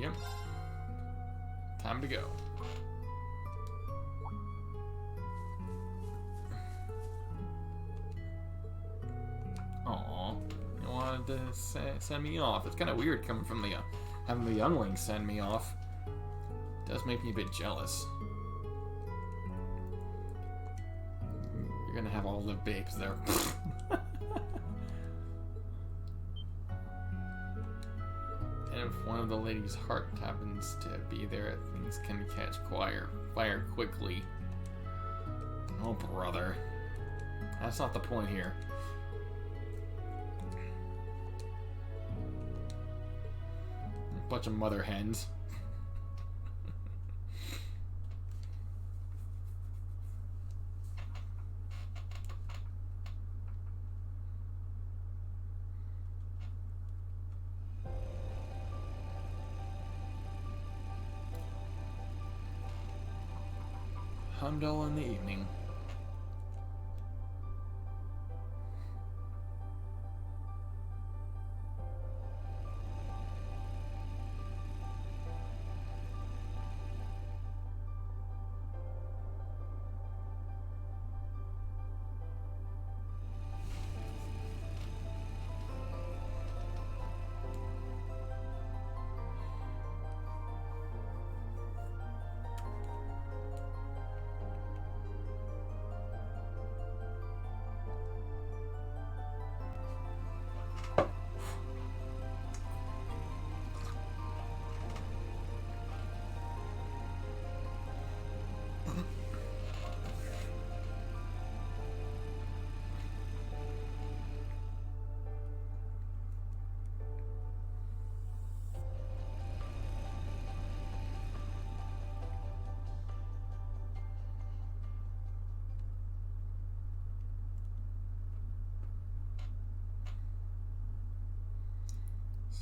Yep. Time to go. Aww. You wanted to send me off. It's kind of weird coming from the having the younglings send me off. It does make me a bit jealous. You're gonna have all the babes there. And if one of the ladies' heart happens to be there, things can catch fire quickly. Oh, brother. That's not the point here. A bunch of mother hens. Humdall in the evening.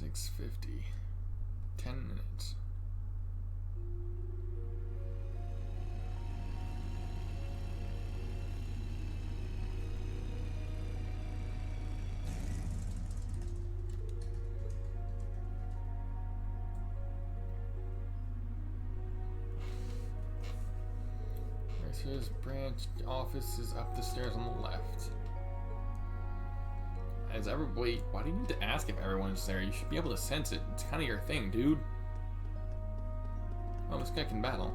$6.50. 10 minutes. His branch office is up the stairs on the left. As everybody, why do you need to ask if everyone's there? You should be able to sense it. It's kind of your thing, dude. Oh, this guy can battle.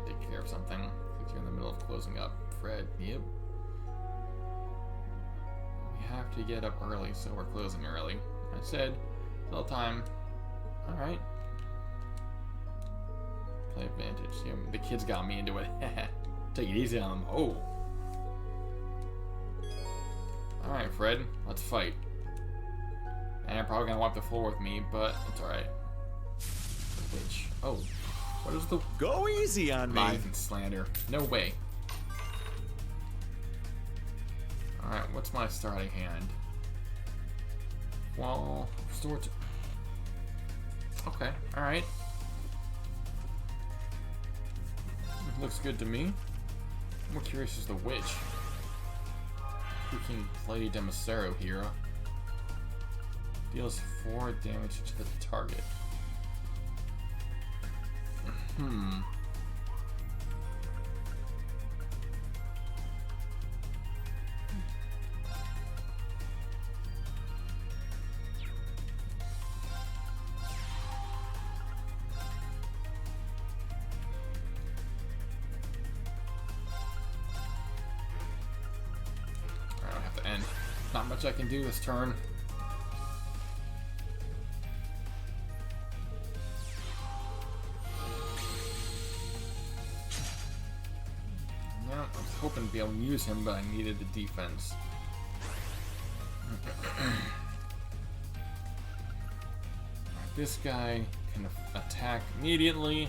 Take care of something. Because you're in the middle of closing up. Fred, yep. We have to get up early, so we're closing early. I said, still time. Alright. Play advantage. Yeah, the kids got me into it. Take it easy on them. Oh. Alright, Fred. Let's fight. And you're probably gonna wipe the floor with me, but it's alright. Which? Oh. What is the... Go easy on me. Lies and slander. No way. Alright, what's my starting hand? Well, restore to... Okay, alright. Looks good to me. I'm more curious as the witch. Who can play Demisero here? Deals 4 damage to the target. Not much I can do this turn. Yeah, I was hoping to be able to use him, but I needed the defense. This guy can attack immediately.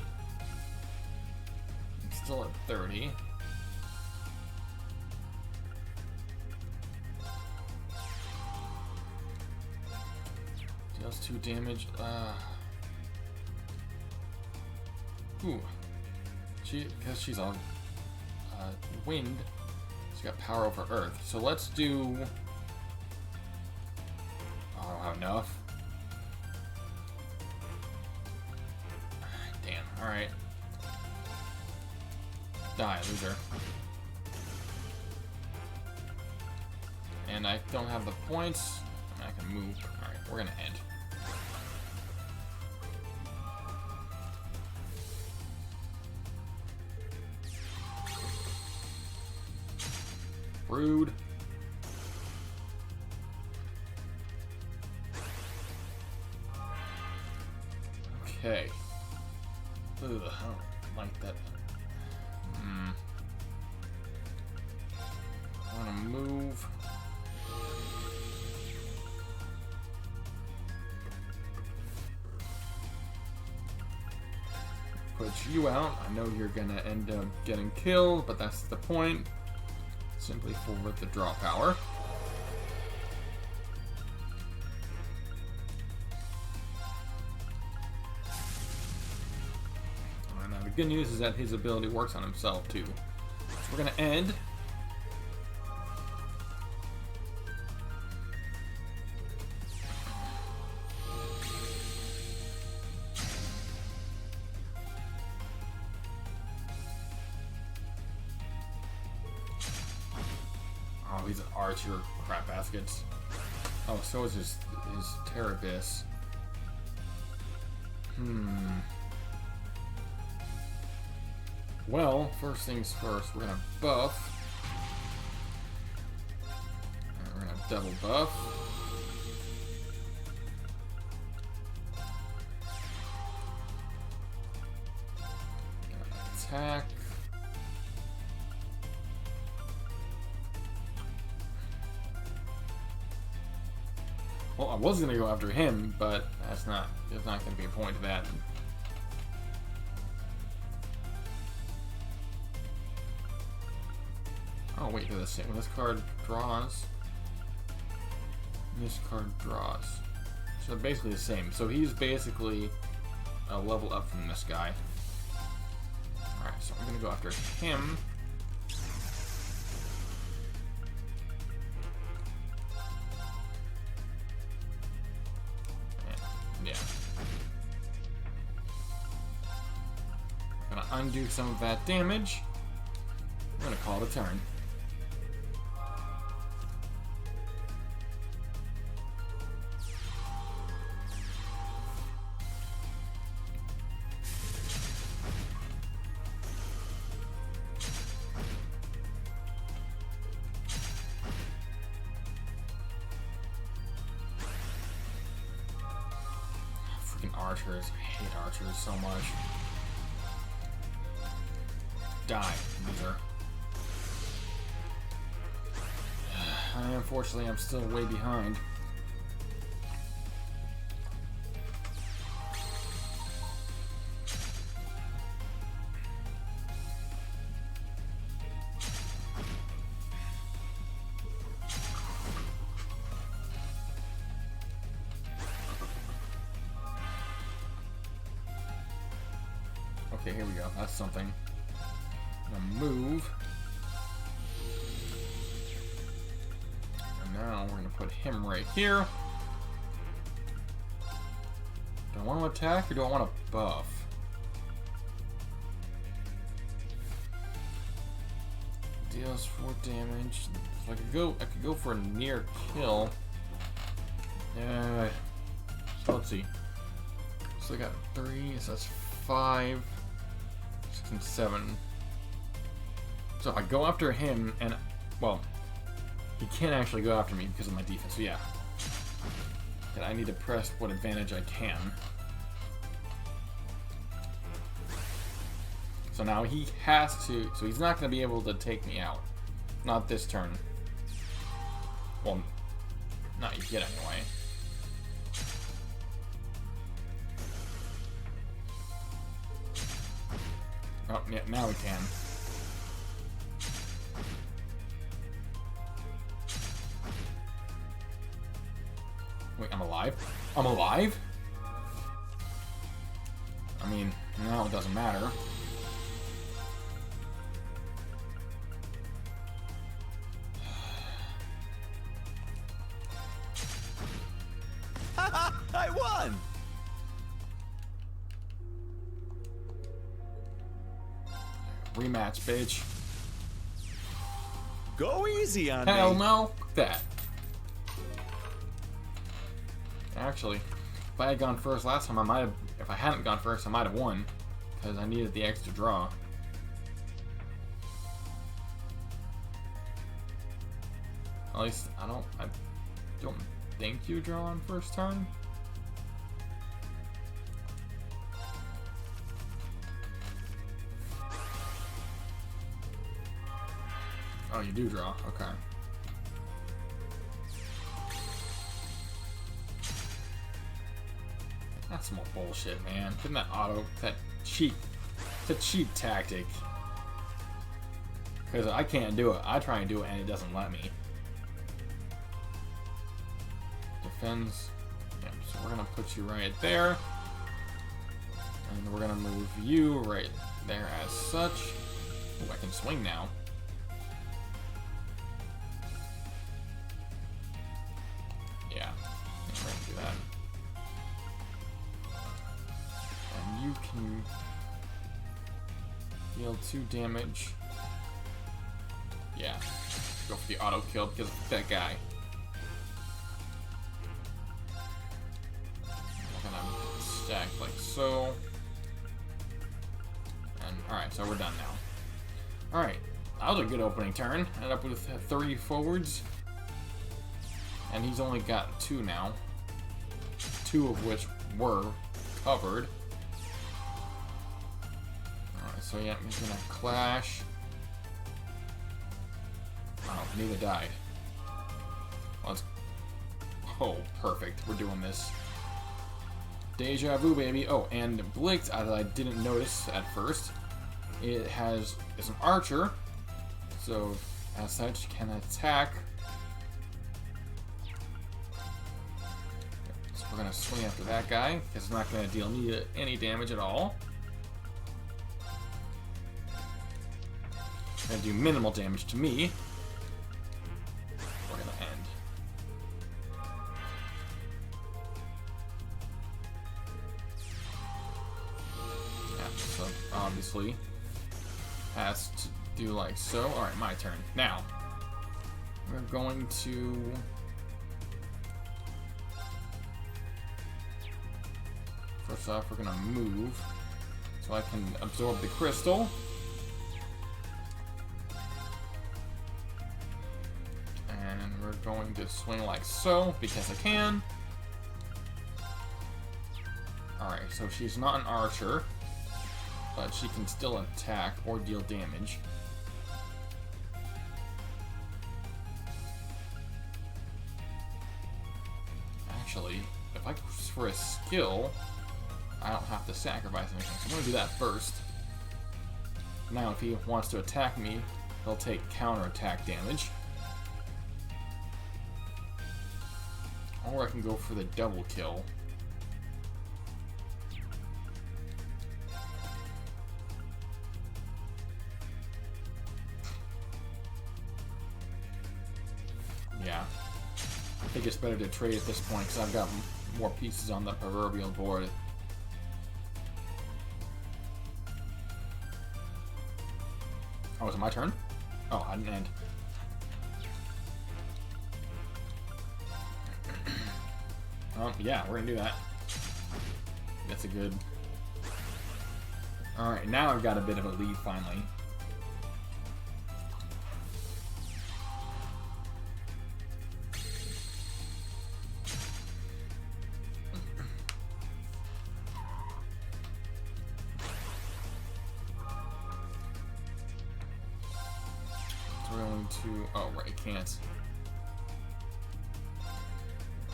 I'm still at 30. Deals 2 damage. Ooh. Because she's on wind, she's got power over earth. So let's do... I don't have enough. Damn, alright. Die, loser. And I don't have the points. I can move. Alright, we're gonna end. Rude. Okay. Ugh, I don't like that. I want to move. Put you out. I know you're gonna end up getting killed, but that's the point. Simply for the draw power. Now the good news is that his ability works on himself too. So we're gonna end. Oh, he's an archer, crap baskets. Oh, so is his Terabis. Well, first things first, we're gonna buff. And we're gonna double buff. Gonna attack. Well, I was gonna go after him, but there's not gonna be a point to that. Oh wait, they're the same. When this card draws, this card draws. So they're basically the same. So he's basically a level up from this guy. Alright, so I'm gonna go after him. Yeah. Gonna undo some of that damage. I'm gonna call it a turn. Archers. I hate archers so much. Die, loser. Unfortunately, I'm still way behind. Okay, here we go. That's something. I'm gonna move. And now we're gonna put him right here. Do I want to attack or do I want to buff? Deals 4 damage. So I could go for a near kill. So let's see. So I got 3, so that's 5. 6 and 7. So if I go after him, and well, he can't actually go after me because of my defense. So yeah, and I need to press what advantage I can. So now he has to. So he's not going to be able to take me out. Not this turn. Well, not yet anyway. Oh, yeah, now we can. Wait, I'm alive? I'm alive? I mean, now it doesn't matter. Rematch, bitch. Go easy on me. Hell no. Fuck that. Actually, if I had gone first last time, I might have. If I hadn't gone first, I might have won, because I needed the extra draw. At least I don't think you draw on first turn. Oh, you do draw. Okay. That's some more bullshit, man. Getting that auto, that cheap, it's a cheap tactic. Because I can't do it. I try and do it and it doesn't let me. Defends. Yep, so we're gonna put you right there. And we're gonna move you right there as such. Oh, I can swing now. Yeah, we're gonna do that. And you can deal 2 damage. Yeah, go for the auto kill because of that guy. We're gonna stack like so. And alright, so we're done now. Alright, that was a good opening turn. Ended up with 3 forwards. And he's only got 2 now. 2 of which were covered. Alright, so yeah, he's gonna clash. Oh, neither died. Let's. Oh, perfect. We're doing this. Deja vu, baby. Oh, and Blix, as I didn't notice at first, it's an archer, so as such can attack. So we're gonna swing after that guy because it's not gonna deal me any damage at all. Gonna do minimal damage to me. We're gonna end. Yeah, so obviously has to do like so. Alright, my turn. Now, we're going to first off, we're gonna move so I can absorb the crystal. And we're going to swing like so because I can. Alright, so she's not an archer, but she can still attack or deal damage. Actually, if I go for a skill, I don't have to sacrifice anything. So I'm going to do that first. Now, if he wants to attack me, he'll take counterattack damage. Or I can go for the double kill. Yeah. I think it's better to trade at this point because I've got more pieces on the proverbial board. Oh, is it my turn? Oh, I didn't end. Yeah, we're gonna do that. That's a good... Alright, now I've got a bit of a lead, finally. So we're going to... Oh, right, can't.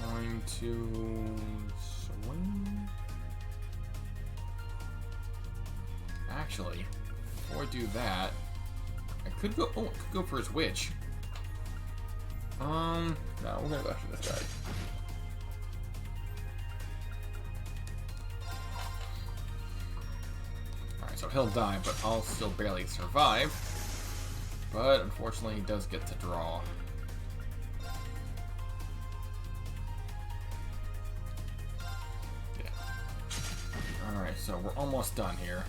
Going to swing. Actually, before I do that, I could go. Oh, I could go for his witch. No, we're gonna go after this guy. Alright, so he'll die, but I'll still barely survive. But unfortunately, he does get to draw. Alright, so we're almost done here.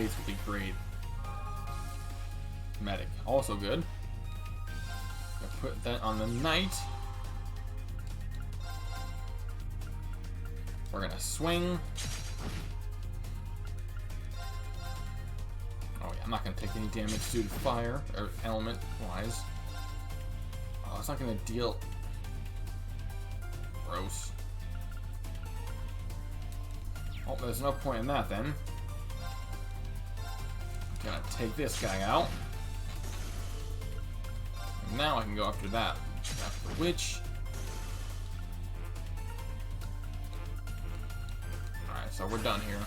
blades would be great. Medic, also good. Gonna put that on the knight. We're gonna swing. Oh yeah, I'm not gonna take any damage due to fire, or element-wise. Oh, it's not gonna deal... Gross. Oh, there's no point in that then. Gonna take this guy out. And now I can go after that. After the witch. Alright, so we're done here.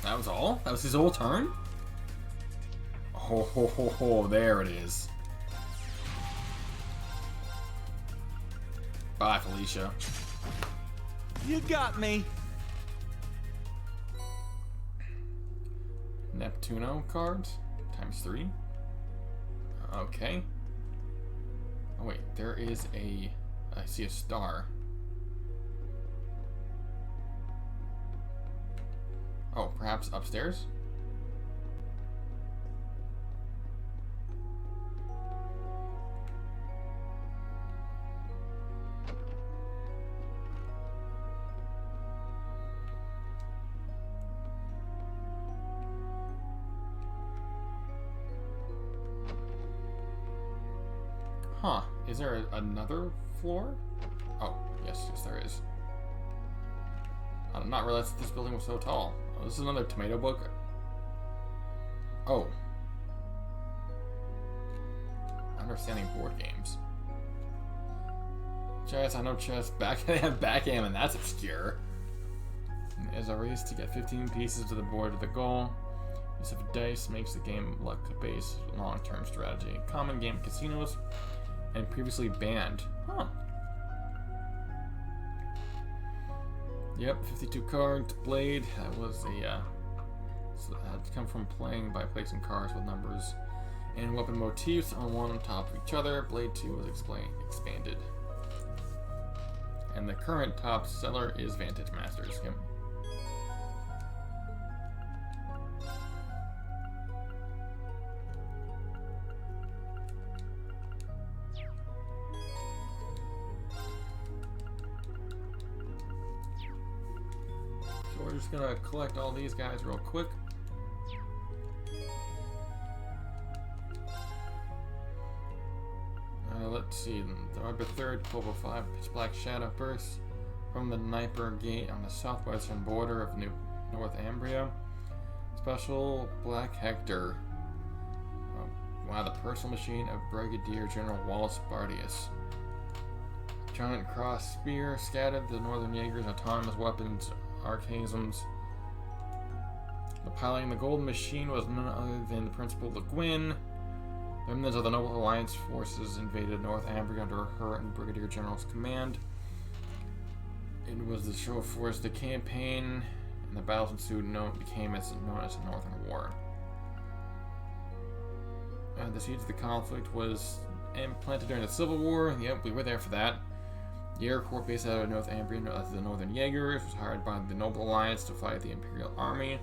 That was all? That was his whole turn? Oh, there it is. Bye, Felicia. You got me. Neptuno cards? ×3? Okay. Oh wait, there is a... I see a star. Oh, perhaps upstairs? Huh, is there another floor? Oh, yes, there is. I did not realize that this building was so tall. Oh, this is another tomato book. Oh. Understanding board games. Chess, I know chess. They have backgammon, that's obscure. There's a race to get 15 pieces to the board to the goal. Use of dice makes the game luck-based long-term strategy. Common game casinos and previously banned. Huh. Yep, 52 cards, blade. That was a so that had come from playing by placing cards with numbers and weapon motifs on one on top of each other. Blade 2 was expanded. And the current top seller is Vantage Masters. Yep. We're just gonna collect all these guys real quick. Let's see. November 3rd, 1205, Pitch Black Shadow bursts from the Sniper Gate on the southwestern border of Northumbria. Special Black Hector. Wow, the personal machine of Brigadier General Wallace Bardius. Giant cross spear scattered the Northern Jaegers' autonomous weapons. Archaisms. The piloting the golden machine was none other than the Principal Le Guin. Remnants of the Noble Alliance forces invaded Northumbria under her and Brigadier General's command. It was the show of force the campaign, and the battles ensued became known as the Northern War. The seeds of the conflict was implanted during the Civil War. Yep, we were there for that. The Air Corps based out of Northumbria, the Northern Jaegers, was hired by the Noble Alliance to fight the Imperial Army.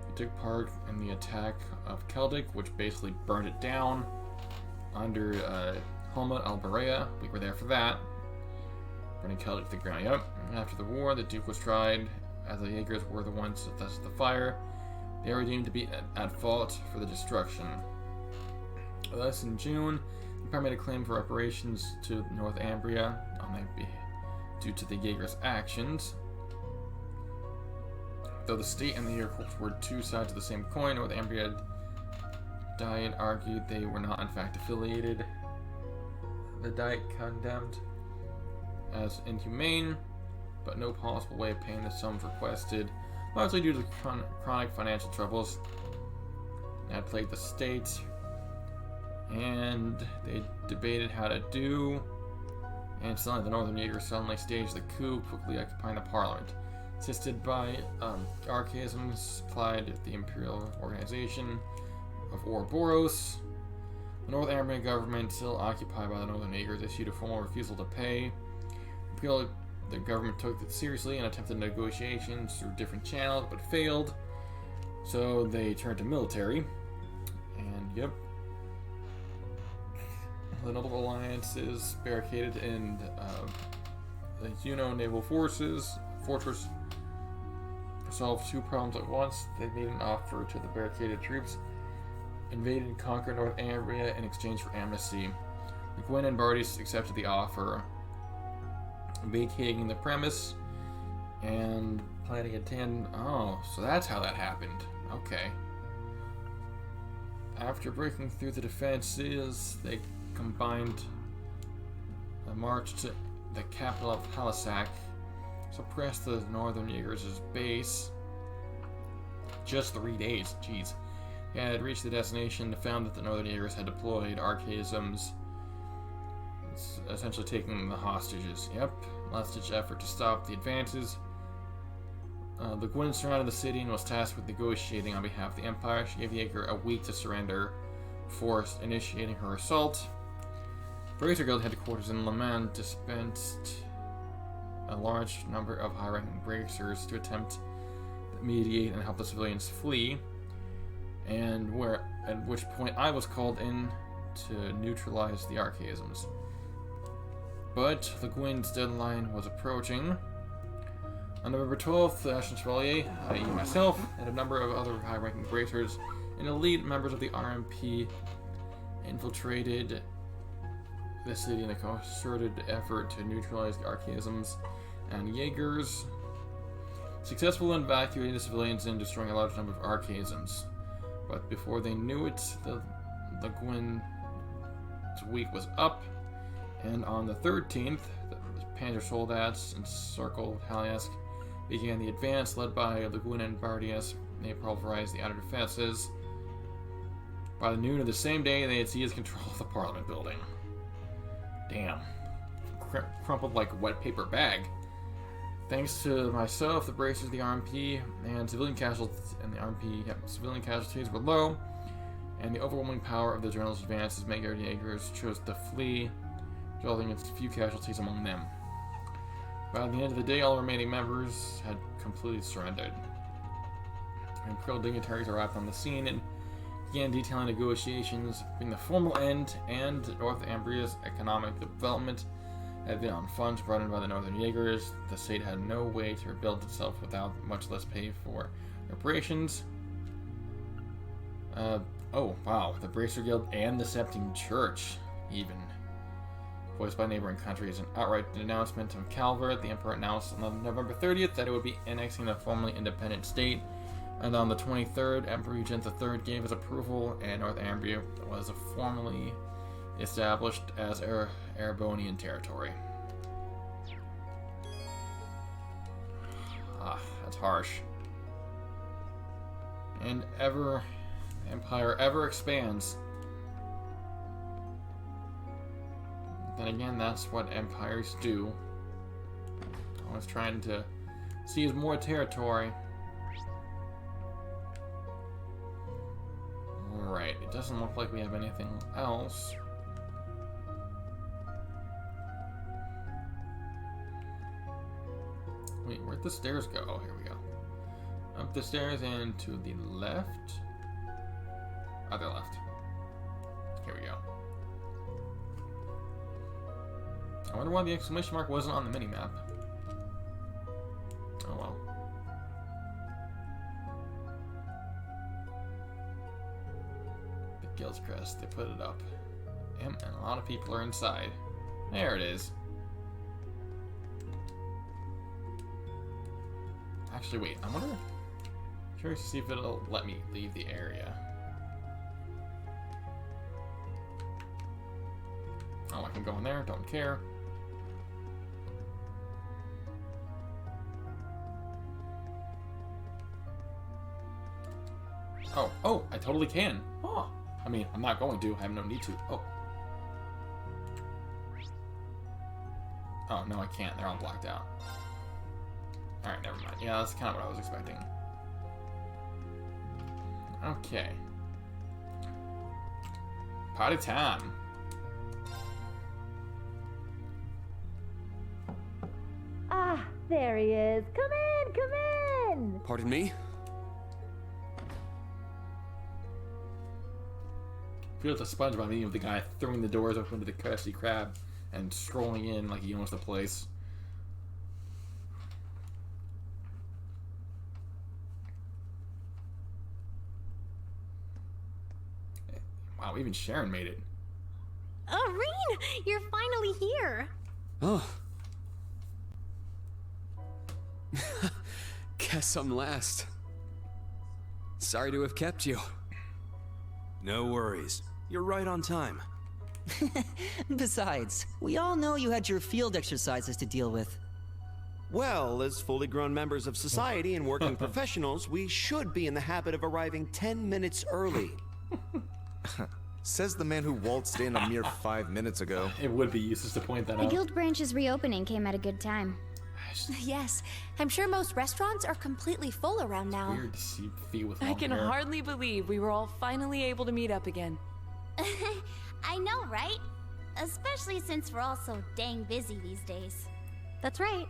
It took part in the attack of Celtic, which basically burned it down under Helmut Alberea. We were there for that. Burning Celtic to the ground. Yep. After the war, the Duke was tried, as the Jaegers were the ones that tested the fire. They were deemed to be at fault for the destruction. Thus, in June, the Empire made a claim for reparations to Northumbria due to the Jaegers' actions. Though the state and the Air Corps were two sides of the same coin, Northumbria Diet argued they were not in fact affiliated. The Diet condemned as inhumane, but no possible way of paying the sums requested, largely due to chronic financial troubles that had plagued the state. And they debated how to do, and suddenly the Northern Jaegers suddenly staged the coup, quickly occupying the parliament. Assisted by archaisms supplied the imperial organization, of Ouroboros. The North Ambrian government, still occupied by the Northern Negroes, issued a formal refusal to pay. The government took it seriously and attempted negotiations through different channels, but failed. So they turned to military. And yep. The Noble Alliance is barricaded in the Juno naval fortress. Solved two problems at once. They made an offer to the barricaded troops, invaded and conquered North Ambria in exchange for amnesty. Le Guin and Bardius accepted the offer, vacating the premise and planning a 10. Oh, so that's how that happened. Okay. After breaking through the defenses, they combined a march to the capital of Halisac, suppressed the Northern Jaegers' base. Just 3 days, jeez. They had reached the destination, found that the Northern Jaegers had deployed archaisms, essentially taking the hostages. Yep, last-ditch effort to stop the advances. Le Guin surrounded the city and was tasked with negotiating on behalf of the Empire. She gave Jaeger a week to surrender before initiating her assault. Bracer Guild headquarters in Le Mans dispensed a large number of high-ranking bracers to attempt to mediate and help the civilians flee, and at which point I was called in to neutralize the archaisms. But Le Guin's deadline was approaching. On November 12th, the Ashen Chevalier, i.e. myself, and a number of other high-ranking bracers and elite members of the RMP infiltrated the city in a concerted effort to neutralize the archaisms and Jaegers, successful in evacuating the civilians and destroying a large number of archaisms. But before they knew it, the Guin's week was up, and on the 13th, the Panzer Soldats encircled Haliask, began the advance led by Le Guin and Bardius. They pulverized the outer defenses. By noon of the same day, they had seized control of the Parliament building. Damn. Crumpled like a wet paper bag. Thanks to myself, the bracers, the RMP, and civilian casualties, civilian casualties were low, and the overwhelming power of the General's advances made the Jaegers chose to flee, resulting in few casualties among them. By the end of the day, all remaining members had completely surrendered. Imperial dignitaries arrived on the scene and began detailing negotiations between the formal end and North Ambria's economic development had been on funds brought in by the Northern Jaegers. The state had no way to rebuild itself without much less pay for reparations. Oh wow, the Bracer Guild and the Septine Church, even. Voiced by neighboring countries, an outright denouncement of Calvert. The Emperor announced on November 30th that it would be annexing a formerly independent state, and on the 23rd, Emperor Eugene III gave his approval, and North Ambria was formally established as Erebonian territory. Ah, that's harsh. And the empire ever expands. Then again, that's what empires do. Always trying to seize more territory. Alright, it doesn't look like we have anything else. Wait, where'd the stairs go? Oh, here we go. Up the stairs and to the left. Other left. Here we go. I wonder why the exclamation mark wasn't on the minimap. Oh well. The Guild's Crest, they put it up. And a lot of people are inside. There it is. Actually, wait, I wonder... Curious to see if it'll let me leave the area. Oh, I can go in there, don't care. Oh, I totally can. Oh, I mean, I'm not going to. I have no need to. Oh. Oh, no, I can't. They're all blocked out. Alright, never mind. Yeah, that's kind of what I was expecting. Okay. Party time. Ah, there he is. Come in, come in. Pardon me? Feel like the SpongeBob meme of the guy throwing the doors open to the Krusty Krab and strolling in like he owns the place. Wow, even Sharon made it. Oh, Reen, you're finally here. Oh. Guess I'm last. Sorry to have kept you. No worries. You're right on time. Besides, we all know you had your field exercises to deal with. Well, as fully grown members of society and working professionals, we should be in the habit of arriving 10 minutes early. Says the man who waltzed in a mere 5 minutes ago. It would be useless to point that The out. guild branch's reopening came at a good time. Yes, I'm sure most restaurants are completely full around now. Weird to see feet with I long can hair. hardly believe we were all finally able to meet up again. I know, right? Especially since we're all so dang busy these days. That's right.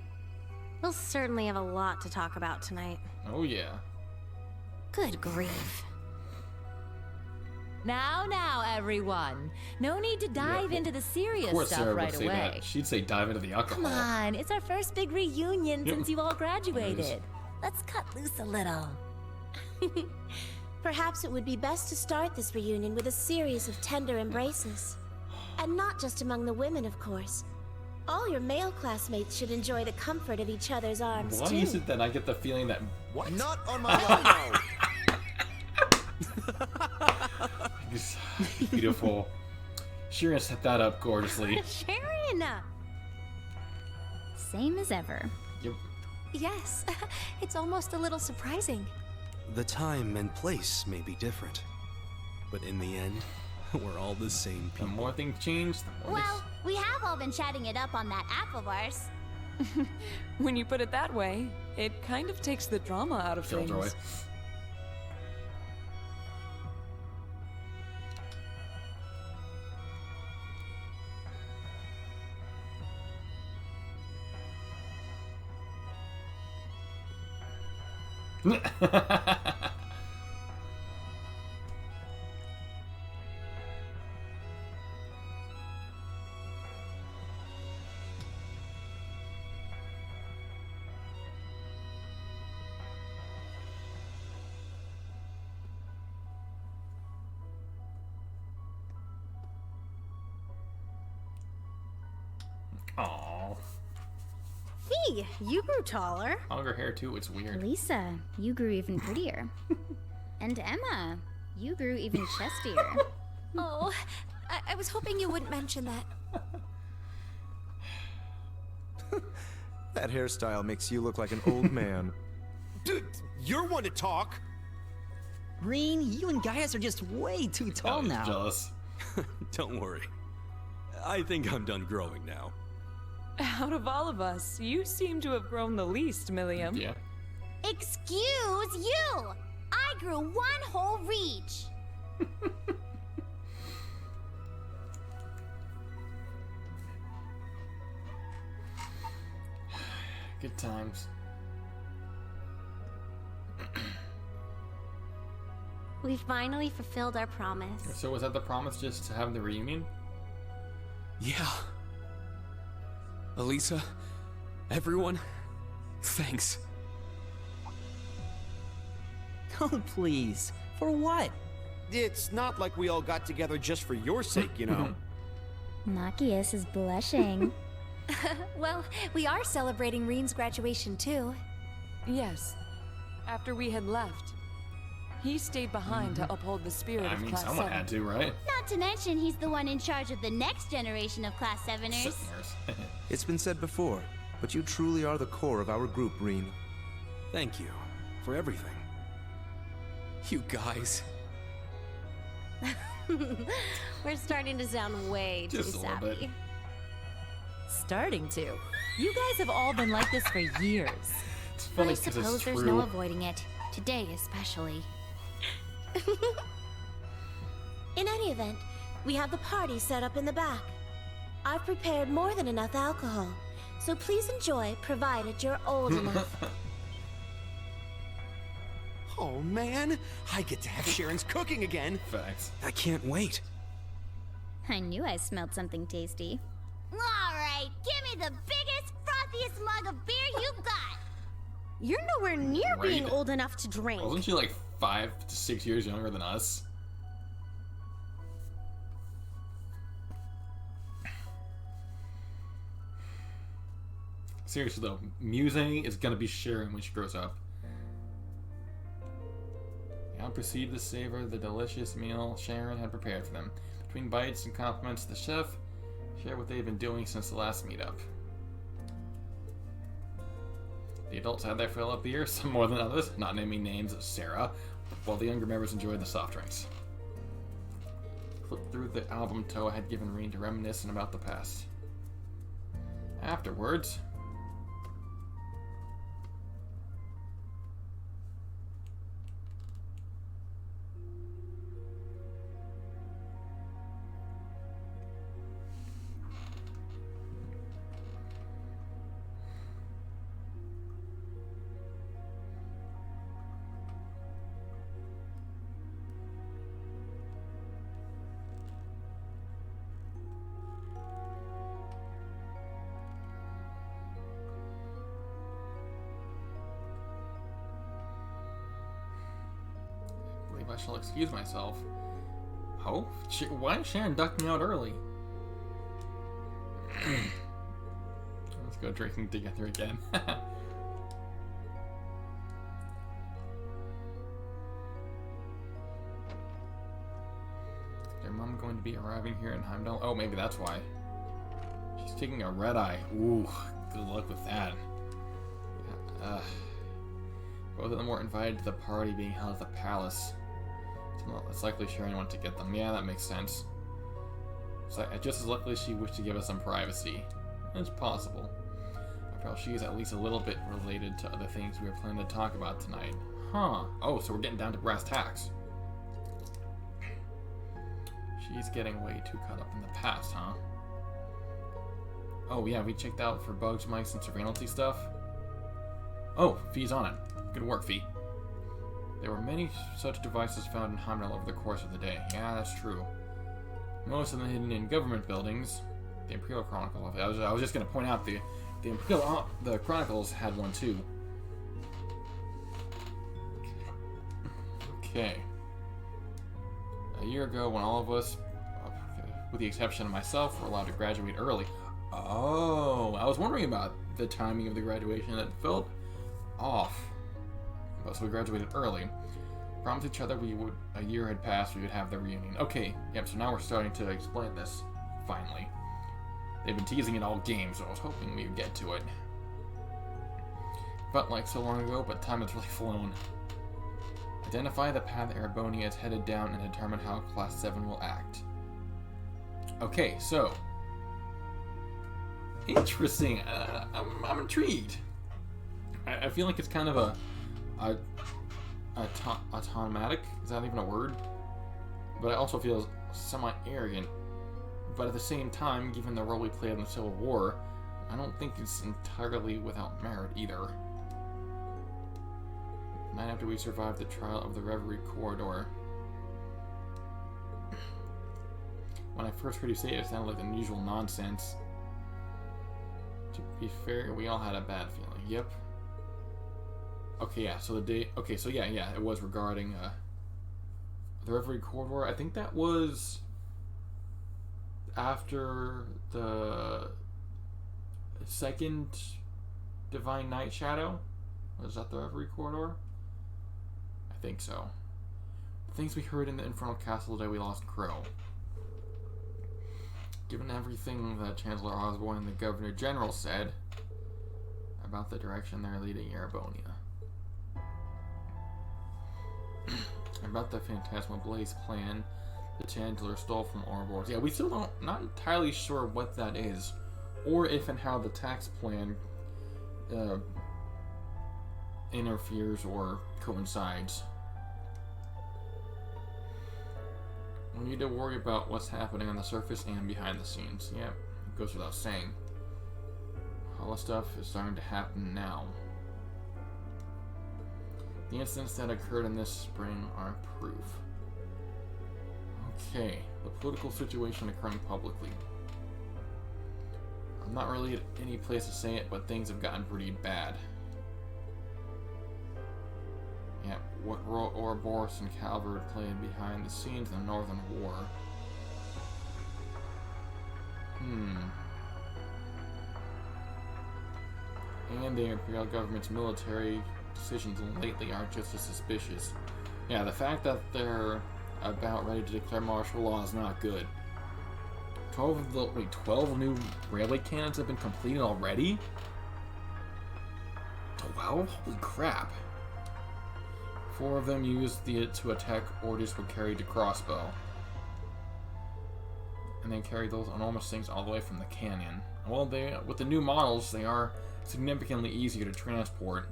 We'll certainly have a lot to talk about tonight. Oh yeah. Good grief. Now, everyone. No need to dive into the Of serious course stuff Sarah right would say away. that. She'd say dive into the alcohol. Come on, it's our first big reunion Yep. since you all It is. graduated. Let's cut loose a little. Perhaps it would be best to start this reunion with a series of tender embraces. And not just among the women, of course. All your male classmates should enjoy the comfort of each other's arms, Why too. is it that I get the feeling that What? Not on my logo! it's beautiful. Sharon set that up gorgeously. Sharon! Same as ever. Yep. Yes, it's almost a little surprising. The time and place may be different, but in the end, we're all the same The people. more things change, the more Well, we have all been chatting it up on that app of ours. When you put it that way, it kind of takes the drama out of they things. Killjoy. Aww. Hey, you grew taller. Longer hair too, it's weird. Lisa, you grew even prettier. And Emma, you grew even chestier. Oh, I was hoping you wouldn't mention that. That hairstyle makes you look like an old man. Dude, you're one to talk. Reen, you and Gaius are just way too tall He's now. jealous. Don't worry. I think I'm done growing now. Out of all of us, you seem to have grown the least, Milliam. Yeah. Excuse you! I grew one whole reach! Good times. We finally fulfilled our promise. So was that the promise, just to have the reunion? Yeah. Elisa, everyone, thanks. Oh, please. For what? It's not like we all got together just for your sake, you know. Machias is blushing. Well, we are celebrating Reen's graduation, too. Yes. After we had left, he stayed behind to uphold the spirit I of mean, Class someone 7. had to, right? Not to mention, he's the one in charge of the next generation of Class 7ers. Listeners. It's been said before, but you truly are the core of our group, Reen. Thank you for everything. You guys. We're starting to sound way too Just a little bit. sappy. Starting to. You guys have all been like this for years. It's funny I because suppose it's there's true. no avoiding it. Today especially. In any event, We have the party set up in the back. I've prepared more than enough alcohol, so please enjoy, provided you're old enough. Oh man, I get to have Sharon's cooking again. Facts. I can't wait. I knew I smelled something tasty. Alright, give me the biggest, frothiest mug of beer you got! You're nowhere near Right. being old enough to drink. Wasn't she like 5 to 6 years younger than us? Seriously though, Musing is gonna be Sharon when she grows up. Now proceed to savor the delicious meal Sharon had prepared for them. Between bites and compliments to the chef, share what they've been doing since the last meetup. The adults had their fill of beer, some more than others, not naming names of Sarah, while the younger members enjoyed the soft drinks. Flipped through the album Toa had given Reen to reminiscing about the past. Afterwards, I shall excuse myself. Oh? Why is Sharon ducking out early? Let's go drinking together again. Their mom going to be arriving here in Heimdall? Oh, maybe that's why. She's taking a red eye. Ooh, good luck with that. Both of them were invited to the party being held at the palace. Well, it's likely Sharon wanted to get them. Yeah, that makes sense. So just as luckily she wished to give us some privacy. It's possible. After all, she is at least a little bit related to other things we were planning to talk about tonight. Huh. Oh, so we're getting down to brass tacks. She's getting way too caught up in the past, huh? Oh yeah, we checked out for bugs, mice, and surveillance stuff. Oh, Fee's on it. Good work, Fee. There were many such devices found in Heimdall over the course of the day. Yeah, that's true. Most of them hidden in government buildings. The Imperial Chronicle. I was just going to point out the Chronicles had one too. Okay. A year ago, when all of us, with the exception of myself, were allowed to graduate early. Oh, I was wondering about the timing of the graduation. That felt off. So we graduated early. Promised each other a year had passed, we would have the reunion. Okay, yep, so now we're starting to explain this, finally. They've been teasing it all game, so I was hoping we would get to it. Felt like so long ago, but time has really flown. Identify the path Erebonia is headed down and determine how Class VII will act. Okay, so... Interesting. I'm intrigued. I feel like it's kind of automatic. Is that even a word? But it also feels semi-arrogant. But at the same time, given the role we played in the Civil War, I don't think it's entirely without merit either. The night after we survived the trial of the Reverie Corridor. When I first heard you say it, it sounded like unusual nonsense. To be fair, we all had a bad feeling. Yep. Okay, yeah, so the day... Okay, so yeah, it was regarding, the Reverie Corridor. I think that was after the second Divine Night Shadow. Was that the Reverie Corridor? I think so. The things we heard in the Infernal Castle the day we lost Crow. Given everything that Chancellor Osborne and the Governor General said about the direction they're leading Erebonia. About the Phantasmal Blaze plan the Chancellor stole from Ouroboros. Yeah, we still not entirely sure what that is, or if and how the tax plan interferes or coincides. We need to worry about what's happening on the surface and behind the scenes. Yep, it goes without saying. All the stuff is starting to happen now. The incidents that occurred in this spring are proof. Okay, the political situation occurring publicly. I'm not really at any place to say it, but things have gotten pretty bad. Yeah, what role Ouroboros and Calvert played behind the scenes in the Northern War. And the Imperial government's military decisions lately aren't just as suspicious. Yeah, the fact that they're about ready to declare martial law is not good. 12 new railway cannons have been completed already? 12? Holy crap. 4 of them used to attack orders were carried to crossbow. And they carried those enormous things all the way from the canyon. Well, with the new models, they are significantly easier to transport.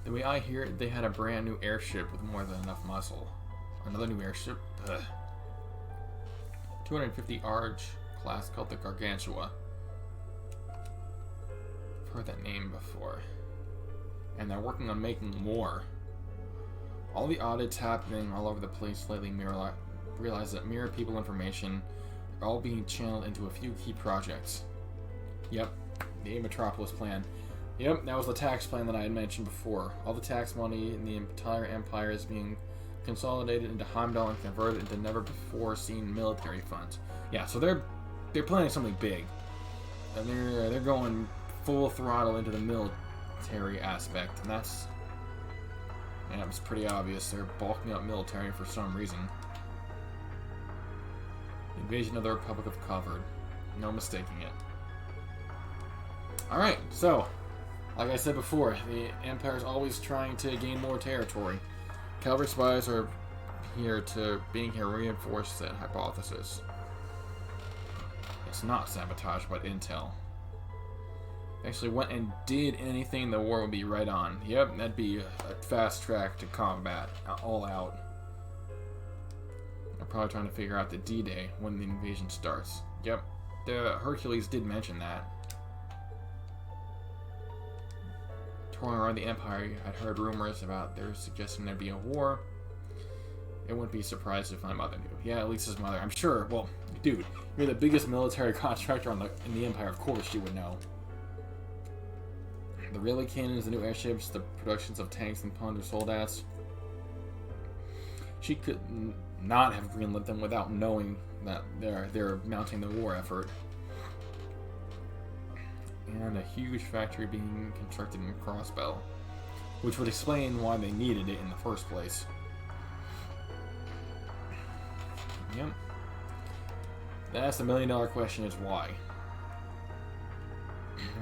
The way I hear it, they had a brand new airship with more than enough muscle. Another new airship? Ugh. 250 Arge class called the Gargantua. I've heard that name before. And they're working on making more. All the audits happening all over the place lately realize that mirror people information are all being channeled into a few key projects. Yep, the Metropolis plan. Yep, that was the tax plan that I had mentioned before. All the tax money in the entire empire is being consolidated into Heimdall and converted into never-before-seen military funds. Yeah, so they're planning something big, and they're going full throttle into the military aspect, and that's, yeah, it's pretty obvious. They're bulking up military for some reason. The invasion of the Republic of Covered. No mistaking it. Alright, so, like I said before, the Empire's always trying to gain more territory. Calvert spies are being here reinforce that hypothesis. It's not sabotage, but intel. Actually went and did anything, the war would be right on. Yep, that'd be a fast track to combat, all out. They're probably trying to figure out the D-Day when the invasion starts. Yep, the Hercules did mention that. Touring around the Empire, I'd heard rumors about their suggesting there'd be a war. It wouldn't be surprised if my mother knew. Yeah, at least his mother. I'm sure. Well, dude, you're the biggest military contractor in the Empire. Of course she would know. The railway cannons, the new airships, the productions of tanks and Ponder soldats. She could not have greenlit them without knowing that they're mounting the war effort. And a huge factory being constructed in Crossbell, which would explain why they needed it in the first place. Yep. That's the million-dollar question: is why?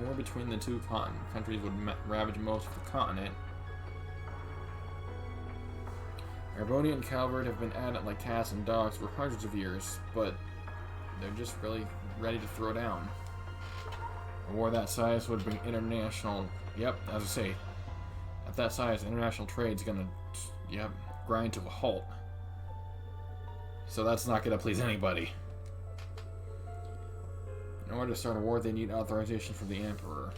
War between the two countries would ravage most of the continent. Arboni and Calvert have been at it like cats and dogs for hundreds of years, but they're just really ready to throw down. A war that size would bring international... Yep, as I say, at that size, international trade's gonna, grind to a halt. So that's not gonna please anybody. In order to start a war, they need authorization from the Emperor.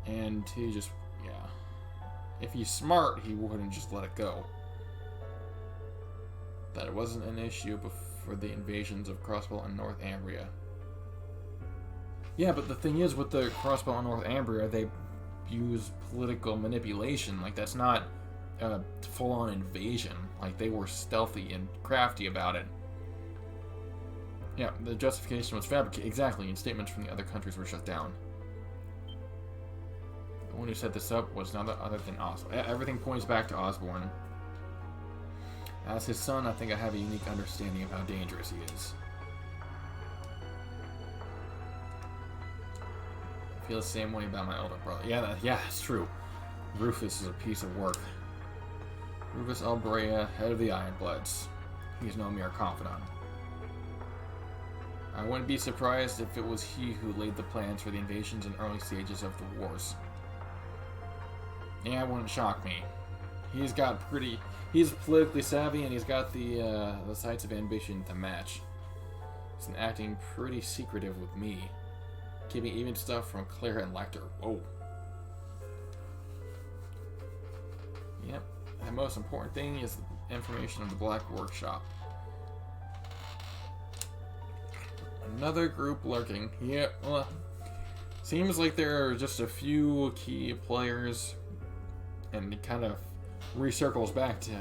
And he just, if he's smart, he wouldn't just let it go. That it wasn't an issue before the invasions of Crossbow and North Ambria. Yeah, but the thing is, with the Crossbow and North Ambria, they use political manipulation. Like, that's not a full-on invasion. Like, they were stealthy and crafty about it. Yeah, the justification was fabricated, exactly, and statements from the other countries were shut down. The one who set this up was none other than Osborne. Everything points back to Osborne. As his son, I think I have a unique understanding of how dangerous he is. I feel the same way about my older brother. Yeah, it's true. Rufus is a piece of work. Rufus Albrea, head of the Ironbloods. He's no mere confidant. I wouldn't be surprised if it was he who laid the plans for the invasions in early stages of the wars. Yeah, it wouldn't shock me. He's politically savvy, and he's got the sights of ambition to match. He's acting pretty secretive with me, keeping even stuff from Claire and Lecter. Whoa. Yep. The most important thing is the information of the Black Workshop. Another group lurking. Yep. Well, seems like there are just a few key players, and it kind of recircles back to,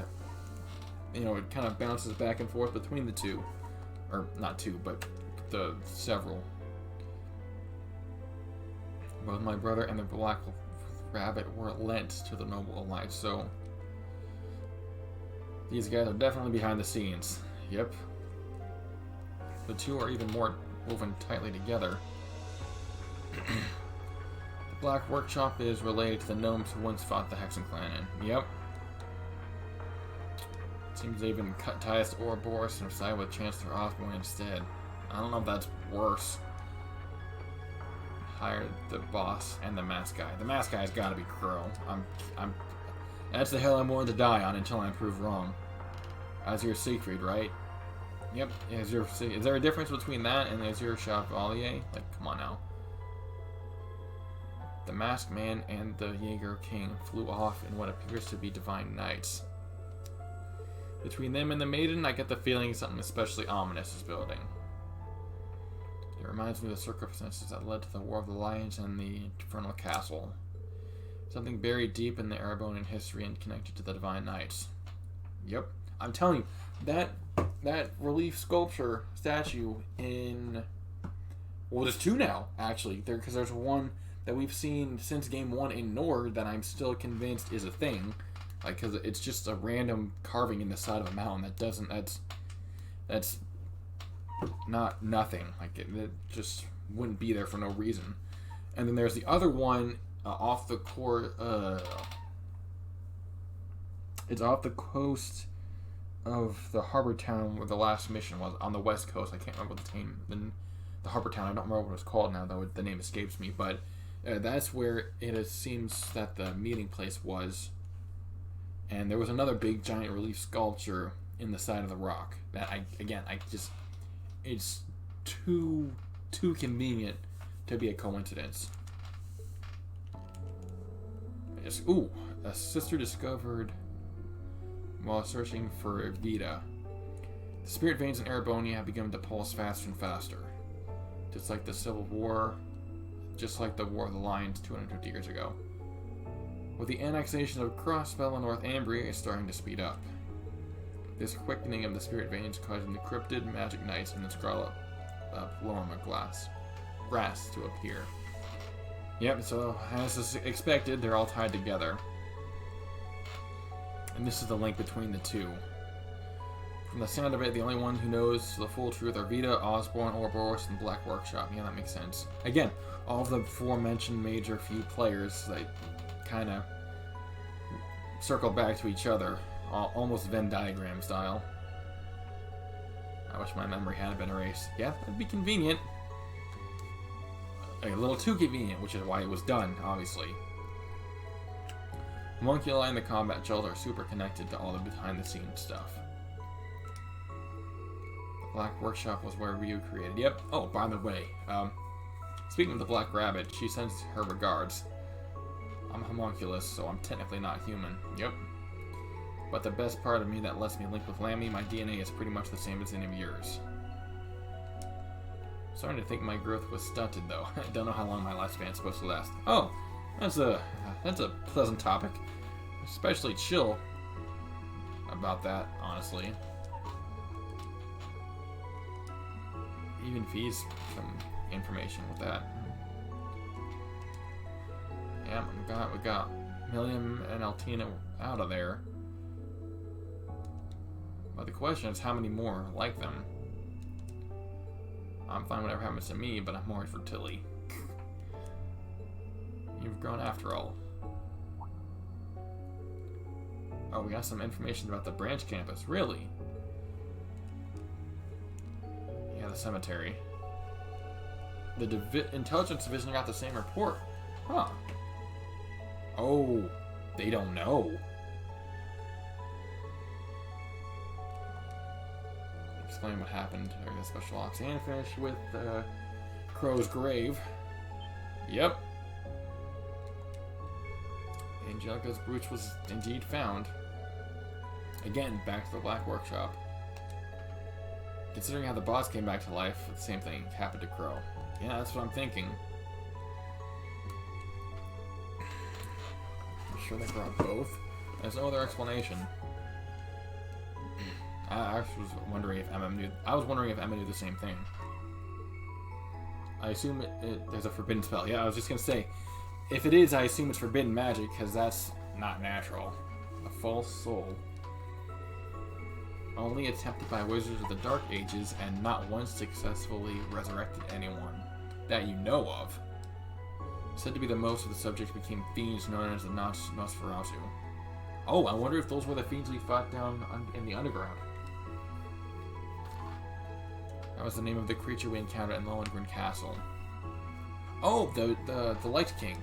it kind of bounces back and forth between the two. Or, not two, but the several. Both my brother and the Black Rabbit were lent to the Noble Alliance, so these guys are definitely behind the scenes. Yep. The two are even more woven tightly together. The Black Workshop is related to the gnomes who once fought the Hexen clan, and yep. Seems they even cut ties to Ouroboros and sided with Chancellor Osborne instead. I don't know if that's worse. Hired the boss and the mask guy. The mask guy's gotta be Crow. That's the hill I'm willing to die on until I'm proved wrong. Azir Siegfried, right? Yep. Is there a difference between that and Azir Chevalier? Like, come on now. The Masked Man and the Jaeger King flew off in what appears to be divine knights. Between them and the Maiden, I get the feeling something especially ominous is building. It reminds me of the circumstances that led to the War of the Lions and the Infernal Castle. Something buried deep in the Erebonian history and connected to the Divine Knights. Yep. I'm telling you, that relief sculpture statue in... Well, there's two now, actually. Because there's one that we've seen since Game 1 in Nord that I'm still convinced is a thing. Like, because it's just a random carving in the side of a mountain that doesn't... That's not nothing. Like, it just wouldn't be there for no reason. And then there's the other one off the core... it's off the coast of the harbor town where the last mission was, on the west coast. I can't remember the harbor town. I don't remember what it's called now, though the name escapes me. But that's where it seems that the meeting place was. And there was another big giant relief sculpture in the side of the rock. That it's too convenient to be a coincidence. Ooh, a sister discovered while searching for Vita. The spirit veins in Erebonia have begun to pulse faster and faster. Just like the Civil War, just like the War of the Lions 250 years ago. With the annexation of Crossbell and Northumbria is starting to speed up. This quickening of the spirit veins causing the cryptid magic knights and the scarlet Lorma grass to appear. Yep, so as is expected, they're all tied together. And this is the link between the two. From the sound of it, the only one who knows the full truth are Vita, Osborne, Ouroboros, and Black Workshop. Yeah, that makes sense. Again, all of the aforementioned major few players, they kind of circle back to each other, almost Venn diagram style. I wish my memory hadn't been erased. Yeah, that'd be convenient. A little too convenient, which is why it was done, obviously. Homunculi and the combat shells are super connected to all the behind-the-scenes stuff. The Black Workshop was where Ryu created. Yep. Oh, by the way, speaking of the Black Rabbit, she sends her regards. I'm a homunculus, so I'm technically not human. Yep. But the best part of me that lets me link with Lammy, my DNA is pretty much the same as any of yours. Starting to think my growth was stunted, though. I don't know how long my lifespan's supposed to last. Oh, that's a pleasant topic. Especially chill about that, honestly. Even feeds some information with that. Yeah, we got Milliam and Altina out of there. But the question is, how many more like them? I'm fine whatever happens to me, but I'm worried for Tilly. You've grown after all. Oh, we got some information about the branch campus. Really? Yeah, the cemetery. The intelligence division got the same report. Huh. Oh, they don't know. explain what happened during the special ops and finish with Crow's grave. Yep. Angelica's brooch was indeed found. Again, back to the Black Workshop. Considering how the boss came back to life, the same thing happened to Crow. Yeah, that's what I'm thinking. I'm sure they brought both. There's no other explanation. I was wondering if Emma knew. I was wondering if Emma knew the same thing. I assume there's a forbidden spell. Yeah, I was just gonna say, if it is, I assume it's forbidden magic, because that's not natural. A false soul. Only attempted by wizards of the Dark Ages, and not once successfully resurrected anyone that you know of. Said to be the most of the subjects became fiends known as the Nosferatu. Oh, I wonder if those were the fiends we fought down in the underground. That was the name of the creature we encountered in Lohengrin Castle. Oh, the Light King.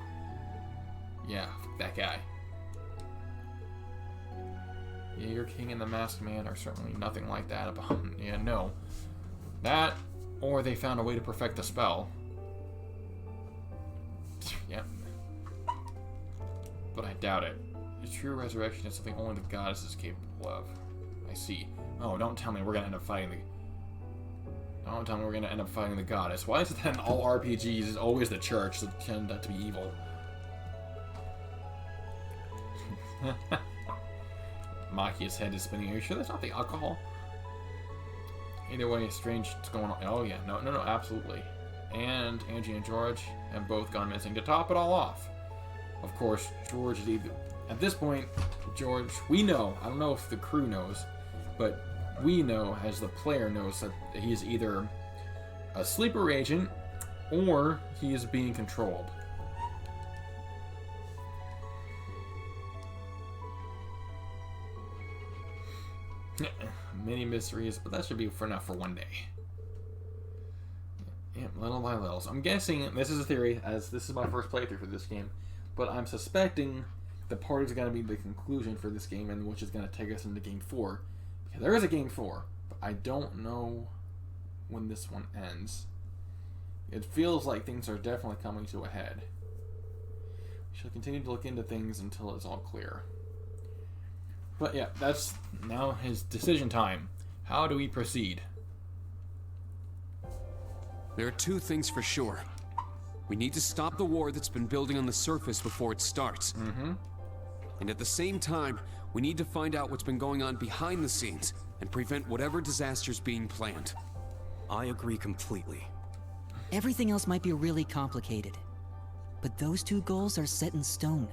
Yeah, that guy. Yeah, your king and the masked man are certainly nothing like that. Yeah, no. That, or they found a way to perfect the spell. Yep. But I doubt it. The true resurrection is something only the goddess is capable of. I see. Oh, don't tell me we're gonna end up fighting the... Don't tell me we're gonna end up fighting the goddess. Why is it that in all RPGs is always the church that tend to be evil? Makia's head is spinning. Are you sure that's not the alcohol? Either way, strange what's going on. Oh yeah, no, absolutely. And Angie and George have both gone missing to top it all off. Of course, George is either... At this point, George, we know, I don't know if the crew knows, but we know, as the player knows, that he is either a sleeper agent or he is being controlled. Many mysteries, but that should be enough for one day. Yeah, little by little. So I'm guessing, this is a theory, as this is my first playthrough for this game, but I'm suspecting the party's going to be the conclusion for this game, and which is going to take us into Game 4. Because there is a Game 4, but I don't know when this one ends. It feels like things are definitely coming to a head. We shall continue to look into things until it's all clear. But yeah, that's now his decision time. How do we proceed? There are two things for sure. We need to stop the war that's been building on the surface before it starts. And at the same time, we need to find out what's been going on behind the scenes and prevent whatever disaster's being planned. I agree completely. Everything else might be really complicated, but those two goals are set in stone.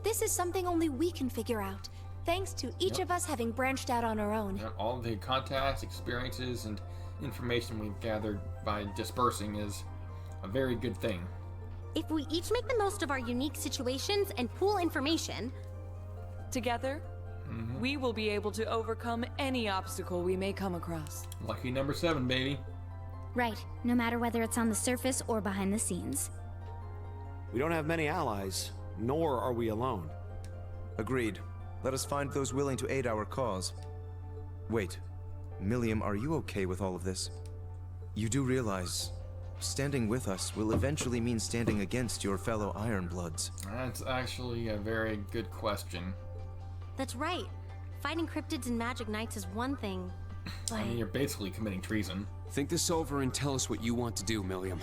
This is something only we can figure out, thanks to each of us having branched out on our own. All the contacts, experiences, and information we've gathered by dispersing is a very good thing. If we each make the most of our unique situations and pool information... Together, we will be able to overcome any obstacle we may come across. Lucky number 7, baby. Right, no matter whether it's on the surface or behind the scenes. We don't have many allies, nor are we alone. Agreed. Let us find those willing to aid our cause. Wait, Milliam, are you okay with all of this? You do realize standing with us will eventually mean standing against your fellow Ironbloods. That's actually a very good question. That's right. Fighting cryptids and magic knights is one thing, but... I mean, you're basically committing treason. Think this over and tell us what you want to do, Milliam.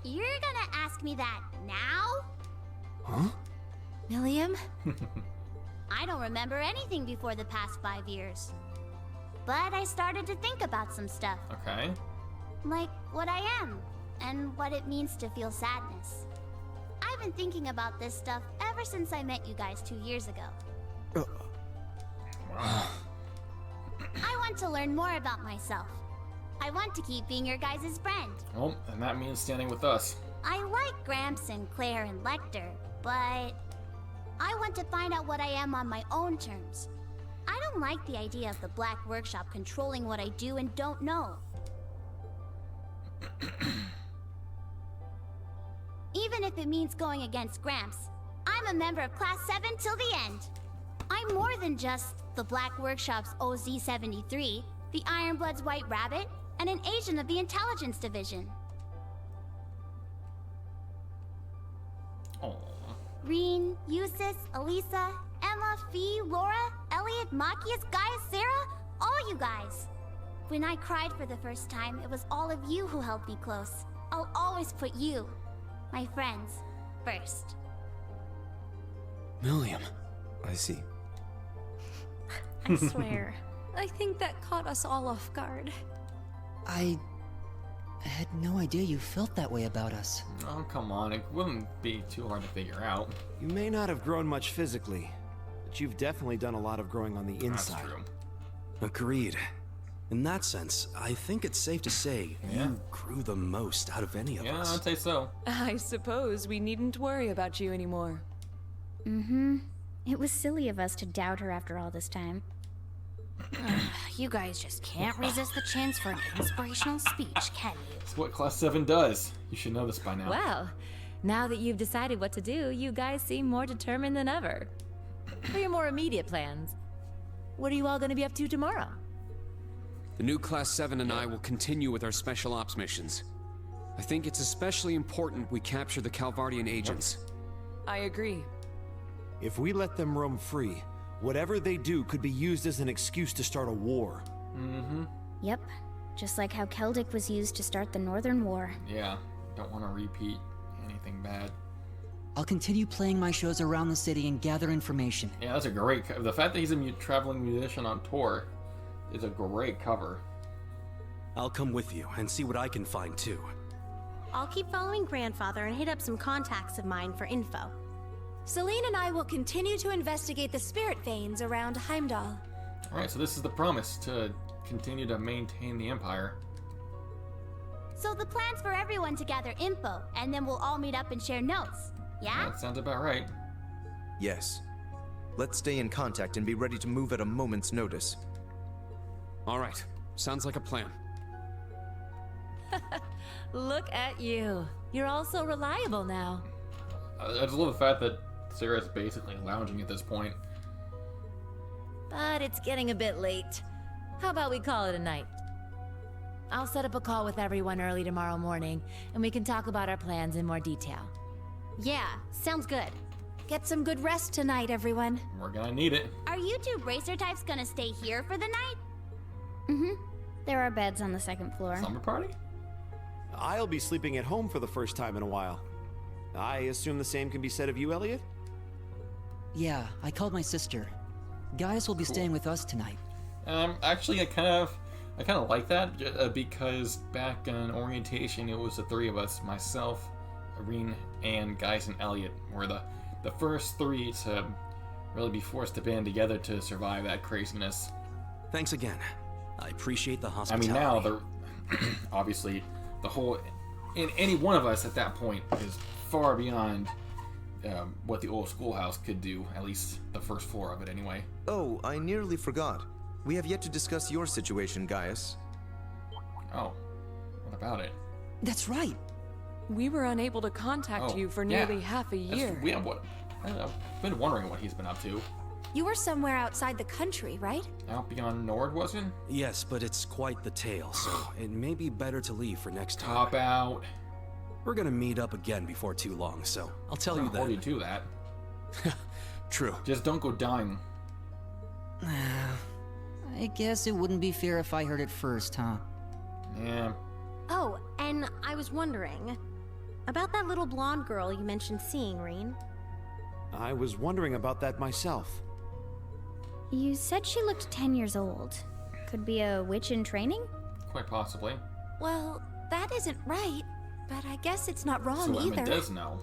You're gonna ask me that now? Huh? Milliam? I don't remember anything before the past 5 years. But I started to think about some stuff. Okay. Like what I am, and what it means to feel sadness. I've been thinking about this stuff ever since I met you guys 2 years ago. Wow. I want to learn more about myself. I want to keep being your guys' friend. Oh, and that means standing with us. I like Gramps and Claire and Lecter, but I want to find out what I am on my own terms. I don't like the idea of the Black Workshop controlling what I do and don't know. Even if it means going against Gramps, I'm a member of Class VII till the end. I'm more than just the Black Workshop's OZ-73, the Ironblood's White Rabbit, and an agent of the Intelligence Division. Oh. Reen, Eustace, Elisa, Emma, Fee, Laura, Elliot, Machias, Gaius, Sarah, all you guys. When I cried for the first time, it was all of you who held me close. I'll always put you, my friends, first. Milliam. I see. I swear, I think that caught us all off guard. I had no idea you felt that way about us. Oh, come on. It wouldn't be too hard to figure out. You may not have grown much physically, but you've definitely done a lot of growing on the inside. That's true. Agreed. In that sense, I think it's safe to say you grew the most out of any of us. Yeah, I'd say so. I suppose we needn't worry about you anymore. Mm-hmm. It was silly of us to doubt her after all this time. You guys just can't resist the chance for an inspirational speech, can you? It's what Class 7 does. You should know this by now. Well, now that you've decided what to do, you guys seem more determined than ever. For your more immediate plans, what are you all going to be up to tomorrow? The new Class 7 and I will continue with our special ops missions. I think it's especially important we capture the Calvardian agents. I agree. If we let them roam free, whatever they do could be used as an excuse to start a war. Mm-hmm. Yep. Just like how Celtic was used to start the Northern War. Yeah, don't want to repeat anything bad. I'll continue playing my shows around the city and gather information. Yeah, that's a great... The fact that he's a traveling musician on tour is a great cover. I'll come with you and see what I can find too. I'll keep following Grandfather and hit up some contacts of mine for info. Celine and I will continue to investigate the spirit veins around Heimdall. Alright, so this is the promise, to continue to maintain the Empire. So the plan's for everyone to gather info, and then we'll all meet up and share notes. Yeah? That sounds about right. Yes. Let's stay in contact and be ready to move at a moment's notice. All right. Sounds like a plan. Look at you. You're all so reliable now. I just love the fact that Sarah's basically lounging at this point. But it's getting a bit late. How about we call it a night? I'll set up a call with everyone early tomorrow morning, and we can talk about our plans in more detail. Yeah, sounds good. Get some good rest tonight, everyone. We're gonna need it. Are you two bracer types gonna stay here for the night? Mm-hmm. There are beds on the second floor. Slumber party? I'll be sleeping at home for the first time in a while. I assume the same can be said of you, Elliot? Yeah, I called my sister. Gaius will be staying with us tonight. Actually, I kind of like that because back in orientation, it was the three of us, myself, Irene, and Gaius and Elliot were the first three to really be forced to band together to survive that craziness. Thanks again. I appreciate the I hospitality. mean, now they're obviously the whole, in any one of us at that point is far beyond what the old schoolhouse could do, at least the first floor of it anyway. Oh, I nearly forgot. We have yet to discuss your situation, Gaius. Oh, what about it? That's right. We were unable to contact you for nearly half a year. I've been wondering what he's been up to. You were somewhere outside the country, right? Out beyond Nord, was it? Yes, but it's quite the tale, so it may be better to leave for next time. Cop out. We're gonna meet up again before too long, so I'll tell you Hold then. you to that. True. Just don't go dying. I guess it wouldn't be fair if I heard it first, huh? Yeah. Oh, and I was wondering about that little blonde girl you mentioned seeing, Reen. I was wondering about that myself. You said she looked 10 years old. Could be a witch in training? Quite possibly. Well, that isn't right, but I guess it's not wrong So either. Emma does know.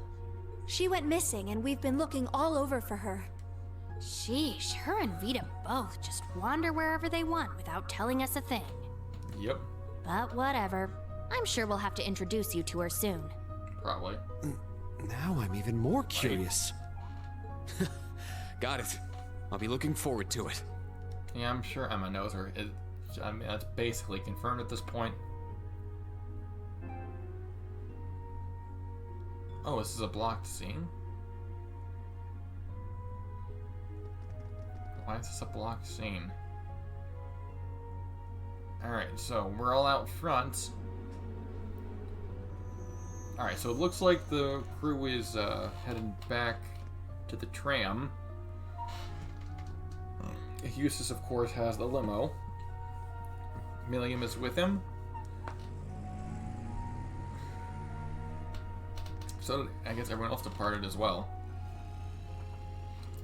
She went missing, and we've been looking all over for her. Sheesh, her and Vita both just wander wherever they want without telling us a thing. Yep. But whatever. I'm sure we'll have to introduce you to her soon. Probably. Now I'm even more curious. Got it. I'll be looking forward to it. Yeah, I'm sure Emma knows her. I mean, that's basically confirmed at this point. Oh, this is a blocked scene? Why is this a block scene? Alright, so we're all out front. Alright, so it looks like the crew is heading back to the tram. Eustace, of course, has the limo. Milliam is with him. So I guess everyone else departed as well.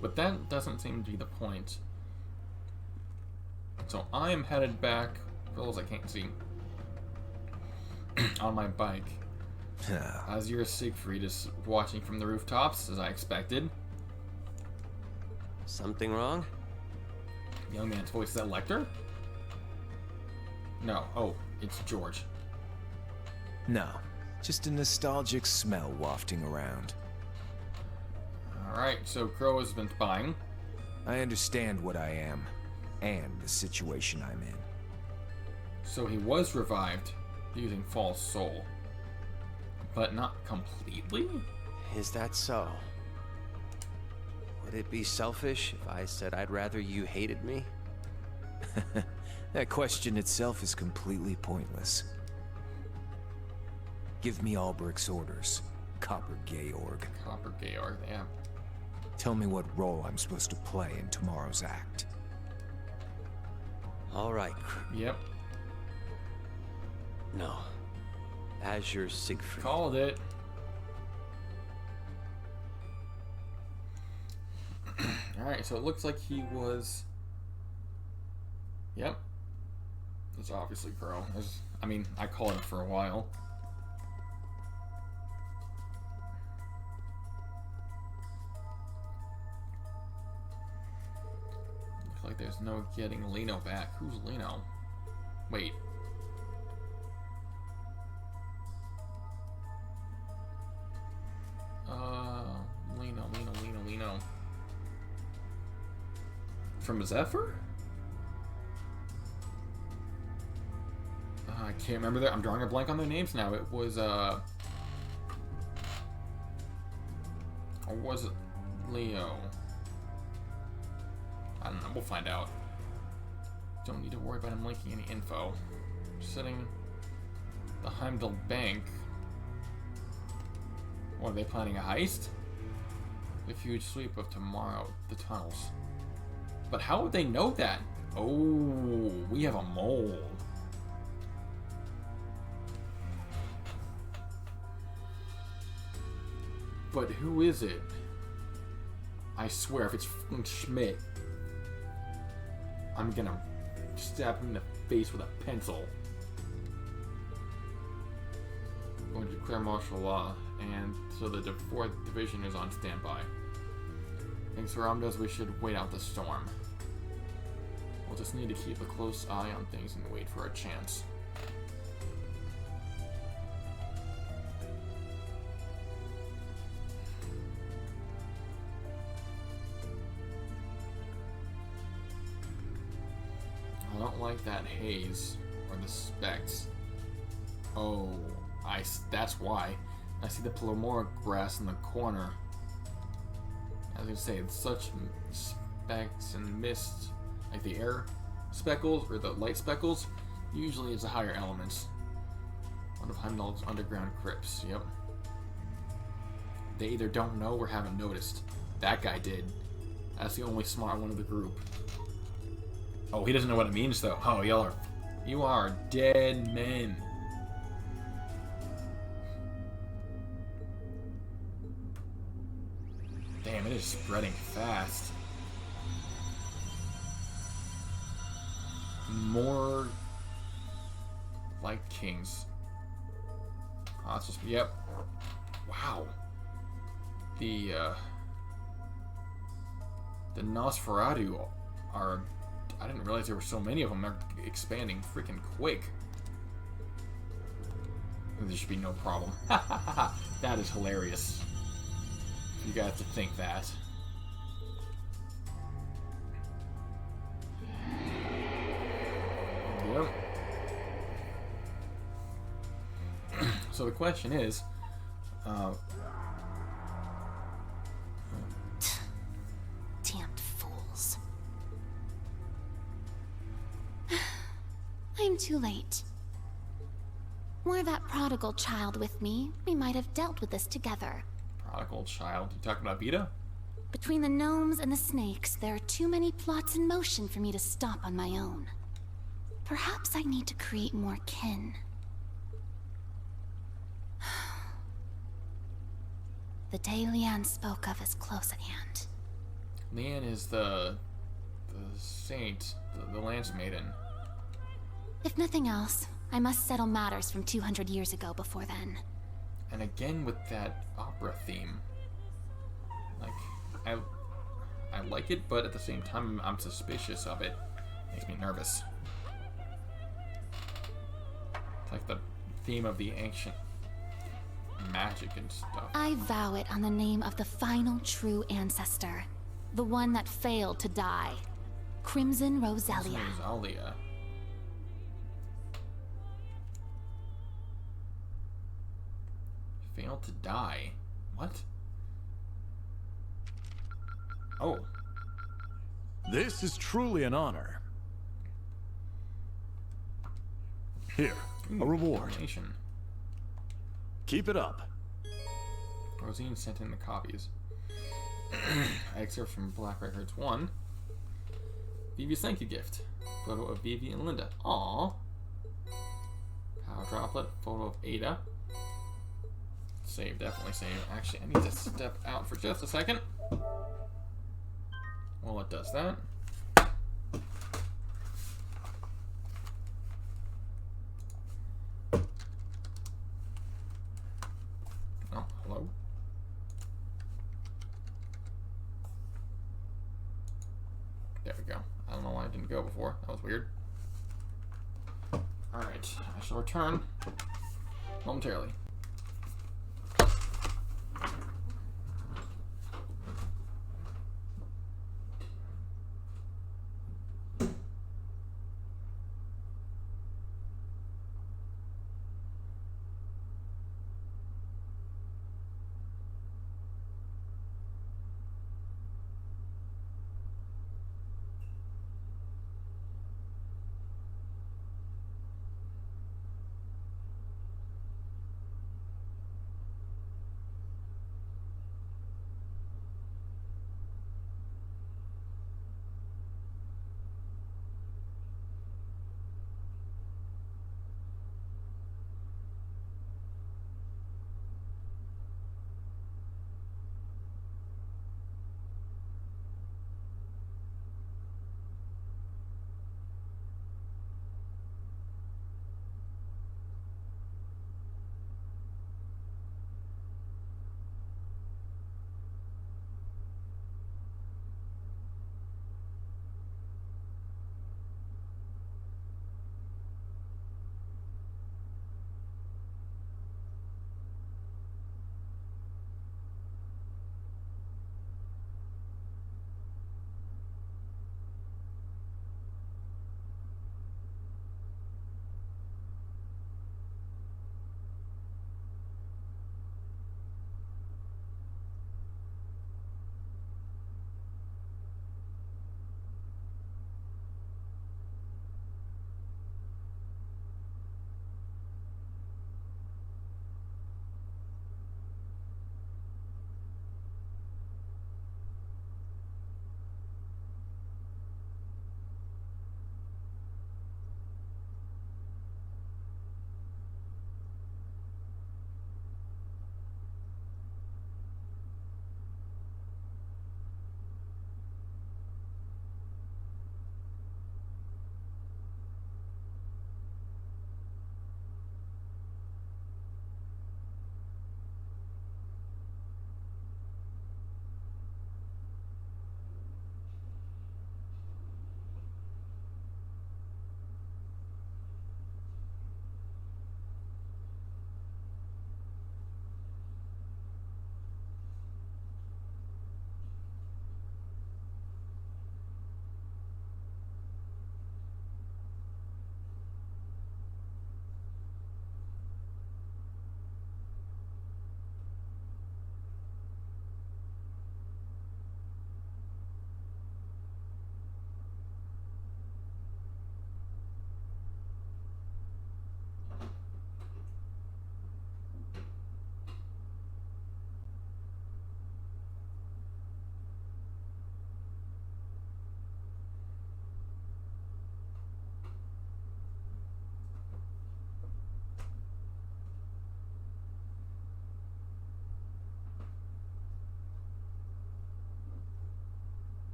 But that doesn't seem to be the point. So I am headed back, for those I can't see, on my bike. As your Siegfried is watching from the rooftops, as I expected. Something wrong? Young man's voice, is that Lecter? No. Oh, it's George. No. Just a nostalgic smell wafting around. Alright, so Crow has been spying. I understand what I am, and the situation I'm in. So he was revived using False Soul. But not completely? Is that so? Would it be selfish if I said I'd rather you hated me? That question itself is completely pointless. Give me Albrecht's orders, Copper Georg. Copper Georg, yeah. Tell me what role I'm supposed to play in tomorrow's act. All right. Yep. No. As your Siegfried. Called it. Alright, so it looks like he was... Yep. It's obviously Crow. I mean, I called him for a while. Looks like there's no getting Lino back. Who's Lino? Wait. Lino. From Zephyr? I can't remember that. I'm drawing a blank on their names now. It was, or was it Leo? I don't know. We'll find out. Don't need to worry about him linking any info. Sitting the Heimdall Bank. What, are they planning a heist? The huge sweep of tomorrow, the tunnels. But how would they know that? Oh, we have a mole. But who is it? I swear, if it's fucking Schmidt, I'm gonna stab him in the face with a pencil. Going to declare martial law, and so the 4th Division is on standby. Thanks to Ramdas, we should wait out the storm. We'll just need to keep a close eye on things and wait for a chance. I don't like that haze or the specks. Oh, that's why. I see the Plomora grass in the corner. As I say, it's such specks and mist, like the air speckles or the light speckles, usually is a higher elements. One of Heimdall's underground crypts. Yep. They either don't know or haven't noticed. That guy did. That's the only smart one of the group. Oh, he doesn't know what it means though. Oh, you are dead men. Damn, it is spreading fast. More Light Kings. Oh, that's just, yep. Wow. The Nosferatu are, I didn't realize there were so many of them. They're expanding freaking quick. There should be no problem. That is hilarious. You got to think that. Yep. So the question is, damned fools. too late. Were that prodigal child with me, we might have dealt with this together. Prodigal child? You talking about Vita? Between the gnomes and the snakes, there are too many plots in motion for me to stop on my own. Perhaps I need to create more kin. The day Leanne spoke of is close at hand. Leanne is the saint, the lance maiden. If nothing else, I must settle matters from 200 years ago before then. And again with that opera theme. Like, I like it, but at the same time, I'm suspicious of it. Makes me nervous. It's like the theme of the ancient magic and stuff. I vow it on the name of the final true ancestor. The one that failed to die. Crimson Rosalia. Rosalia. Failed to die? What? Oh. This is truly an honor. Here, a reward. Donation. Keep it up. Rosine sent in the copies. Excerpt from Black Records 1. Vivi's thank you gift. Photo of Vivi and Linda. Aww. Power droplet. Photo of Ada. Save, definitely save. Actually, I need to step out for just a second. Well, it does that. Oh, hello. There we go. I don't know why it didn't go before. That was weird. Alright, I shall return momentarily.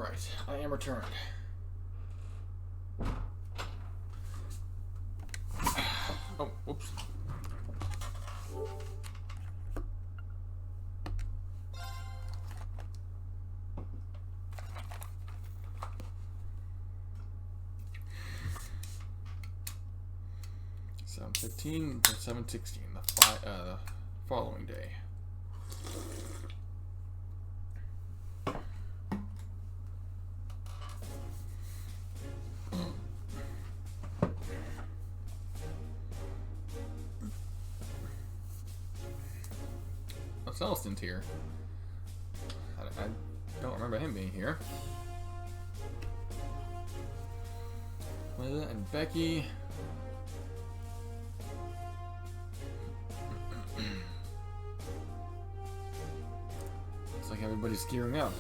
Alright, I am returned. Oh, whoops. $7:15 to $7:16, the following day. Celestin's here. I don't remember him being here. Linda and Becky. Looks like everybody's gearing up.